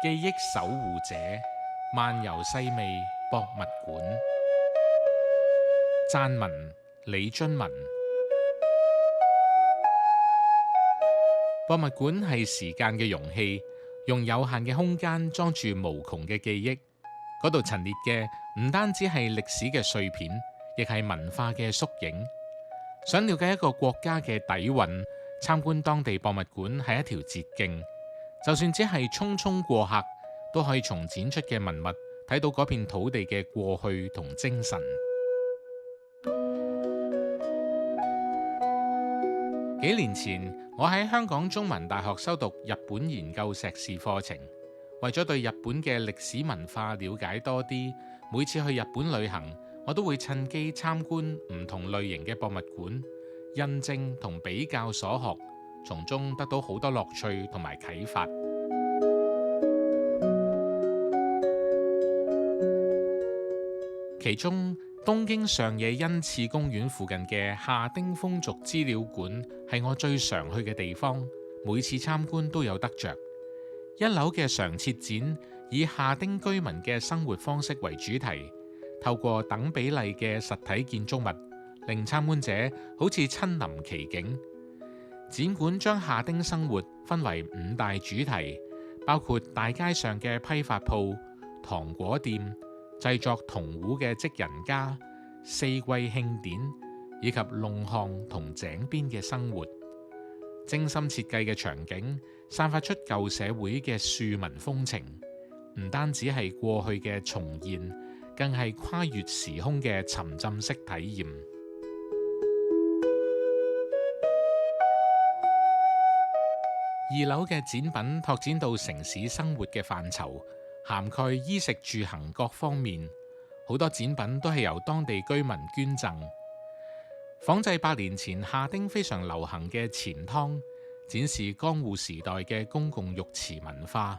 記憶守護者，漫遊細味博物館。撰文李津文。博物館係時間嘅容器，用有限嘅空間裝住無窮嘅記憶。嗰度陳列嘅唔單止係歷史嘅碎片，亦係文化嘅縮影。想了解一個國家嘅底蘊，參觀當地博物館係一條捷徑。就算只係匆匆過客，都可以從展出嘅文物睇到嗰片土地嘅過去同精神。幾年前，我喺香港中文大學修讀日本研究碩士課程，為咗對日本嘅歷史文化了解多啲，每次去日本旅行，我都會趁機參觀唔同類型嘅博物館，印證同比較所學，從中得到好多樂趣同埋啟發。其中，東京上野恩賜公園附近嘅下町風俗資料館係我最常去嘅地方，每次參觀都有得着。一樓嘅常設展以下町居民嘅生活方式為主題，透過等比例嘅實體建築物，令參觀者好似親臨其境。展館將下町生活分為5大主題，包括大街上嘅批發鋪、糖果店、製作銅壺嘅職人家、四季慶典，以及弄巷同井邊嘅生活。精心設計嘅場景散發出舊社會嘅庶民風情，唔單止係過去嘅重現，更係跨越時空嘅沉浸式體驗。2樓嘅展品拓展到城市生活嘅範疇，涵蓋衣食住行各方面，好多展品都係由當地居民捐贈。仿製100年前下町非常流行嘅錢湯，展示江戶時代嘅公共浴池文化。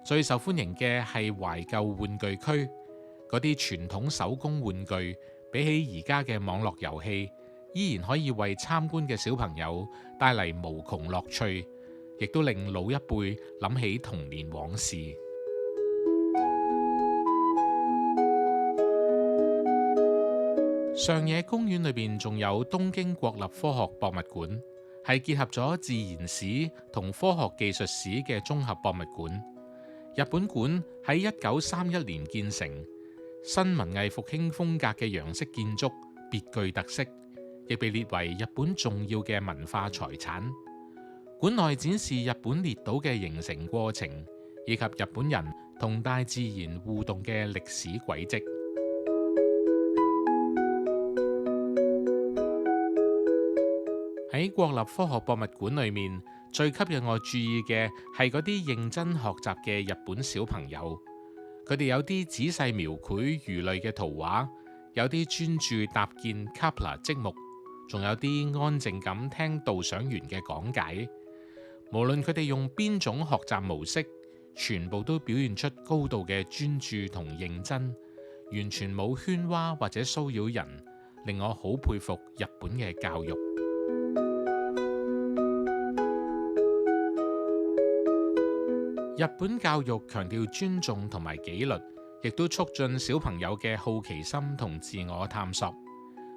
最受歡迎嘅係懷舊玩具區，嗰啲傳統手工玩具比起而家嘅網絡遊戲，依然可以為參觀嘅小朋友帶嚟無窮樂趣，亦都令老一輩諗起童年往事。上野公園裏邊仲有東京國立科學博物館，係結合咗自然史同科學技術史嘅綜合博物館。日本館喺1931年建成，新文藝復興風格嘅洋式建築別具特色，亦被列為日本重要嘅文化財產。館內展示日本列島嘅形成過程，以及日本人同大自然互動嘅歷史軌跡。喺國立科學博物館裏面，最吸引我注意嘅係嗰啲認真學習嘅日本小朋友。佢哋有啲仔細描繪魚類嘅圖畫，有啲專注搭建 Kepler 積木，仲有啲安靜咁聽導賞員嘅講解。無論佢哋用邊種學習模式，全部都表現出高度嘅專注同認真，完全冇喧嘩或者騷擾人，令我好佩服日本嘅教育。日本教育強調尊重同埋紀律，亦都促進小朋友嘅好奇心同自我探索。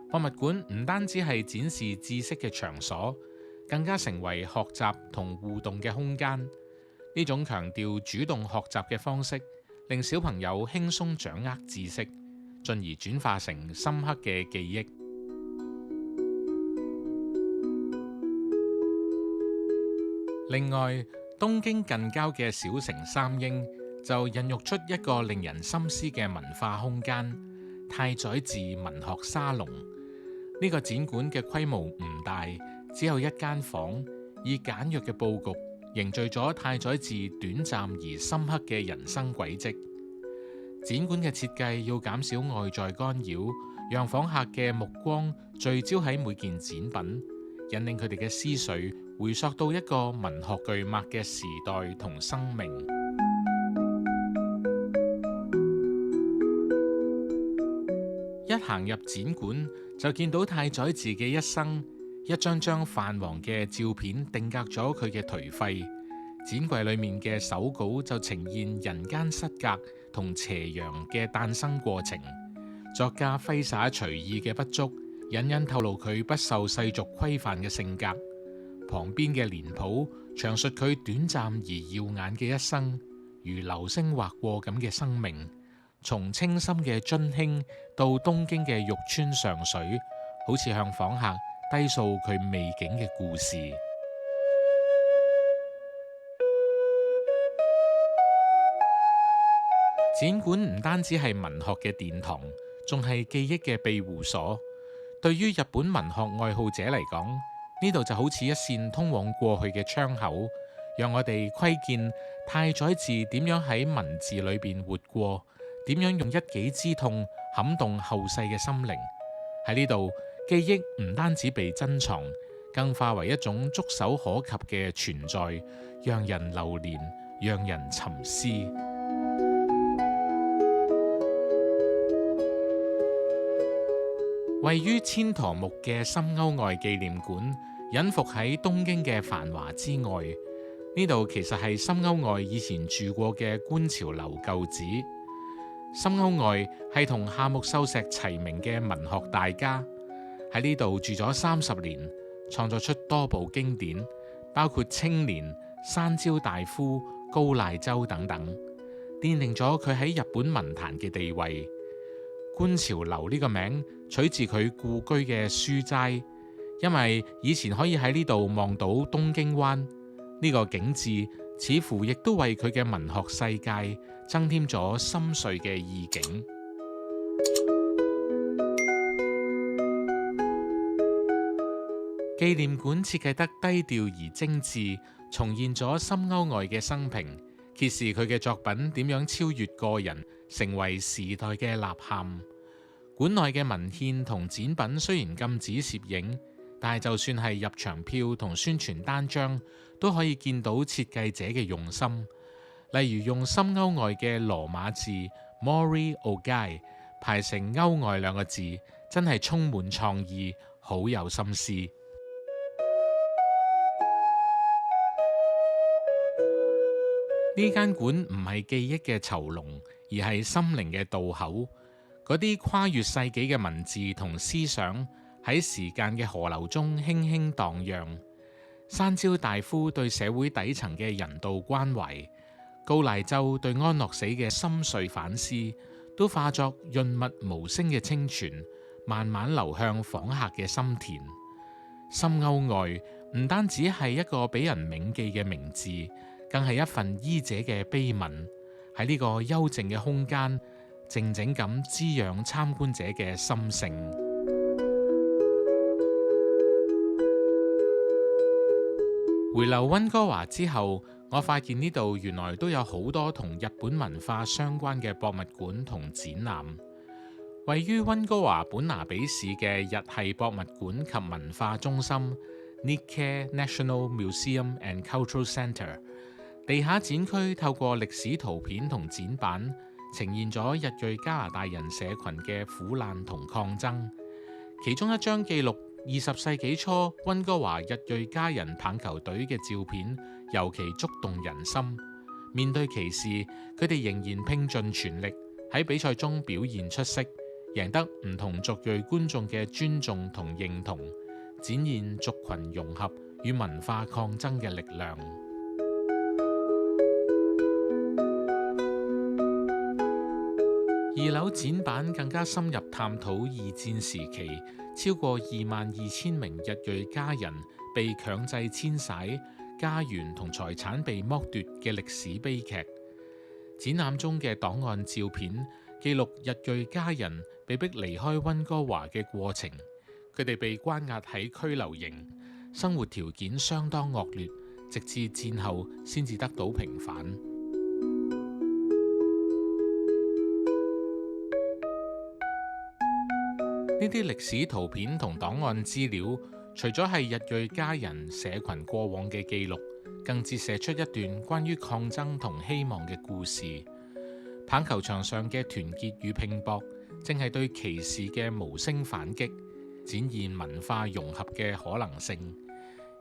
博物館唔單止係展示知識嘅場所，更加成為學習同互動嘅空間。呢種強調主動學習嘅方式，令小朋友輕鬆掌握知識，進而轉化成深刻嘅記憶。另外，東京近郊嘅小城三鷹就孕育出一個令人深思嘅文化空間——太宰治文學沙龍。呢個展館嘅規模唔大，只有1間房，以簡約嘅佈局凝聚咗太宰治短暫而深刻嘅人生軌跡。展館嘅設計要減少外在干擾，讓訪客嘅目光聚焦喺每件展品，引領佢哋嘅思緒回溯到一個文學巨擘嘅時代同生命。一行入展館，就見到太宰治嘅一生，一張張泛黃嘅照片定格咗佢嘅頹廢。展櫃裏面嘅手稿就呈現人間失格同邪陽嘅誕生過程，作家揮灑隨意嘅筆觸，隱隱透露佢不受世俗規範嘅性格。旁邊嘅年譜詳述佢短暫而耀眼嘅一生，如流星劃過咁嘅生命，從清深嘅津輕到東京嘅玉川上水，好似向訪客低訴佢未竟嘅故事。展館唔單止係文學嘅殿堂，仲係記憶嘅庇護所。對於日本文學愛好者嚟講，呢度就好似一扇通往過去嘅窗口，讓我哋窺見太宰治點樣喺文字裏邊活過，點樣用一己之痛撼動後世嘅心靈。喺呢度，記憶唔單止被珍藏，更化為一種觸手可及嘅存在，讓人流連，讓人沉思。位於千陀木嘅深勾愛紀念館，隱伏喺東京嘅繁華之外。呢度其實係深勾愛以前住過嘅觀潮樓舊址。深勾愛係同夏目漱石齊名嘅文學大家，喺呢度住咗30年，創作出多部經典，包括《青年》、《山椒大夫》、《高瀨洲》等等，奠定咗佢喺日本文壇嘅地位。觀潮樓呢個名取自佢故居嘅書齋，因為以前可以喺呢度望到東京灣。呢個景致似乎亦都為佢嘅文學世界增添咗深邃嘅意境。紀念館設計得低調而精緻，重現咗深勾愛嘅生平，揭示佢嘅作品點樣超越個人，成為時代嘅吶喊。館內嘅文獻同展品雖然禁止攝影，但係就算係入場票同宣傳單張，都可以見到設計者嘅用心。例如用深勾愛嘅羅馬字 Mori Ogai 排成勾愛兩個字，真係充滿創意，好有心思。呢間館唔係記憶嘅囚籠，而係心靈嘅渡口。嗰啲跨越世紀嘅文字同思想喺時間嘅河流中輕輕蕩漾。山椒大夫對社會底層嘅人道關懷，高瀨洲對安樂死嘅深邃反思，都化作潤物無聲嘅清泉，慢慢流向訪客嘅心田。深勾愛唔單止係一個俾人銘記嘅名字，更係一份醫者嘅悲憫，喺呢個幽靜嘅空間，靜靜咁滋養參觀者嘅心性。回流溫哥華之後，我發現呢度原來都有好多同日本文化相關嘅博物館同展覽。位於溫哥華本拿比市嘅日系博物館及文化中心 Nikkei National Museum and Cultural Centre 地下展區，透過歷史圖片同展板，呈現咗日裔加拿大人社群嘅苦難同抗爭。其中一張記錄20世紀初溫哥華日裔家人棒球隊嘅照片，尤其觸動人心。面對歧視，佢哋仍然拼盡全力喺比賽中表現出色，贏得唔同族裔觀眾嘅尊重同認同，展現族群融合與文化抗爭嘅力量。2樓展板更加深入探討二戰時期超過22,000名日裔家人被強制遷徙、家園同財產被剝奪嘅歷史悲劇。展覽中嘅檔案照片記錄日裔家人被迫離開溫哥華嘅過程，佢哋被關押喺拘留營，生活條件相當惡劣，直至戰後先至得到平反。呢啲歷史圖片同檔案資料，除咗係日裔家人社群過往嘅記錄，更折射出一段關於抗爭同希望嘅故事。棒球場上嘅團結與拼搏，正係對歧視嘅無聲反擊，展現文化融合嘅可能性。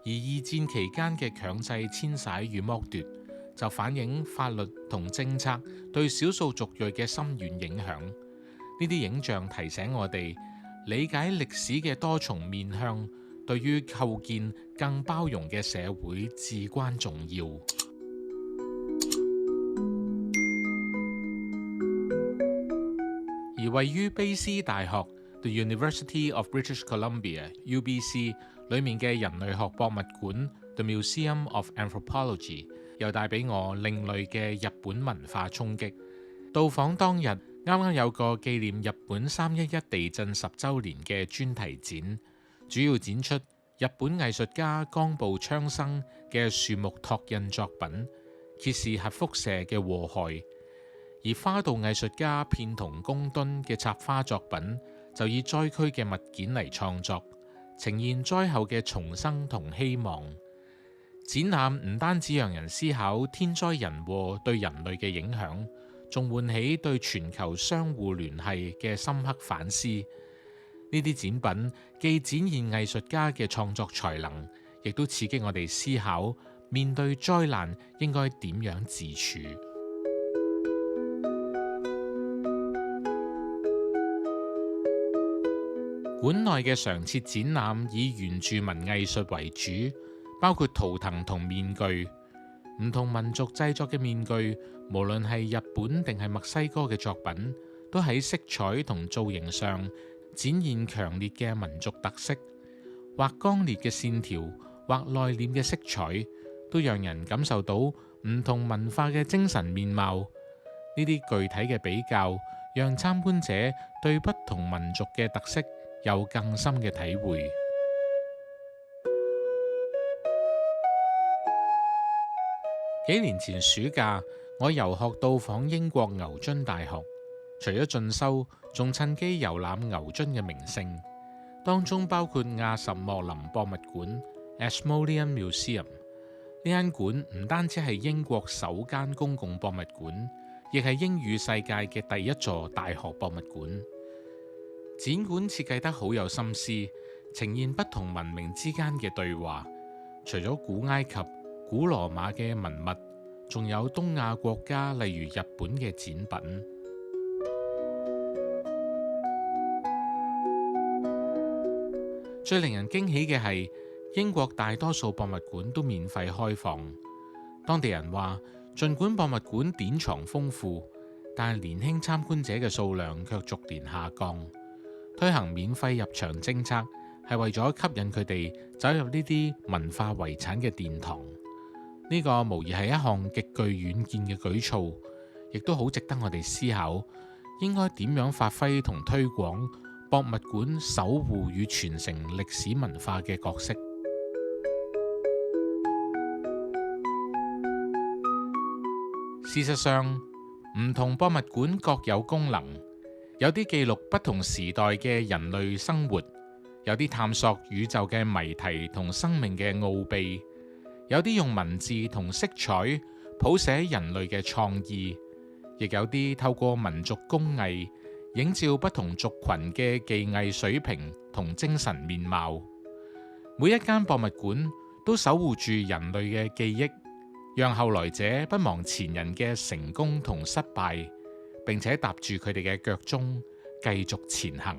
而而二戰期間嘅強制遷徙與剝奪，就反映法律同政策對少數族裔嘅深遠影響。呢啲影像提醒我哋，理解歷史嘅多重面向，對於構建更包容嘅社會至關重要。而位於卑斯大學 The University of British Columbia (UBC) 裏面嘅人類學博物館 The Museum of Anthropology 又帶俾我另類嘅日本文化衝擊。到訪當日，啱啱有個紀念日本311地震10週年嘅專題展，主要展出日本藝術家岡部昌生嘅樹木拓印作品，揭示核輻射嘅禍害。而花道藝術家片桐公敦嘅插花作品就以災區嘅物件嚟創作，呈現災後嘅重生同希望。展覽唔單止讓人思考天災人禍對人類嘅影響，仲喚起對全球相互聯繫嘅深刻反思。呢啲展品既展現藝術家嘅創作才能，亦都刺激我哋思考面對災難應該點樣自處。館內嘅常設展覽以原住民藝術為主，包括圖騰同面具。唔同民族製作嘅面具，無論係日本定係墨西哥嘅作品，都喺色彩同造型上展現強烈嘅民族特色。或剛烈嘅線條，或內斂嘅色彩，都讓人感受到唔同文化嘅精神面貌。呢啲具體嘅比較，讓參觀者對不同民族嘅特色有更深嘅體會。幾年前暑假，我遊學到訪英國牛津大學，除咗進修，仲趁機遊覽牛津嘅名勝，當中包括亞什莫林博物館 （Ashmolean Museum）。呢間館唔單止係英國首間公共博物館，亦係英語世界嘅第一座大學博物館。展館設計得好有心思，呈現不同文明之間嘅對話。除咗古埃及、古羅馬嘅文物，仲有東亞國家例如日本嘅展品。最令人驚喜嘅係，英國大多數博物館都免費開放。當地人話，儘管博物館典藏豐富，但係年輕參觀者嘅數量卻逐年下降。推行免費入場政策係為咗吸引佢哋走入呢啲文化遺產嘅殿堂。呢個無疑係一項極具遠見嘅舉措，亦都好值得我哋思考，應該點樣發揮同推廣博物館守護與傳承歷史文化嘅角色。事實上，唔同博物館各有功能。有啲記錄不同時代嘅人類生活，有啲探索宇宙嘅謎題同生命嘅奧秘，有啲用文字同色彩譜寫人類嘅創意，亦有啲透過民族工藝映照不同族群嘅技藝水平同精神面貌。每一間博物館都守護住人類嘅記憶，讓後來者不忘前人嘅成功同失敗，並且踏住佢哋嘅腳蹤，繼續前行。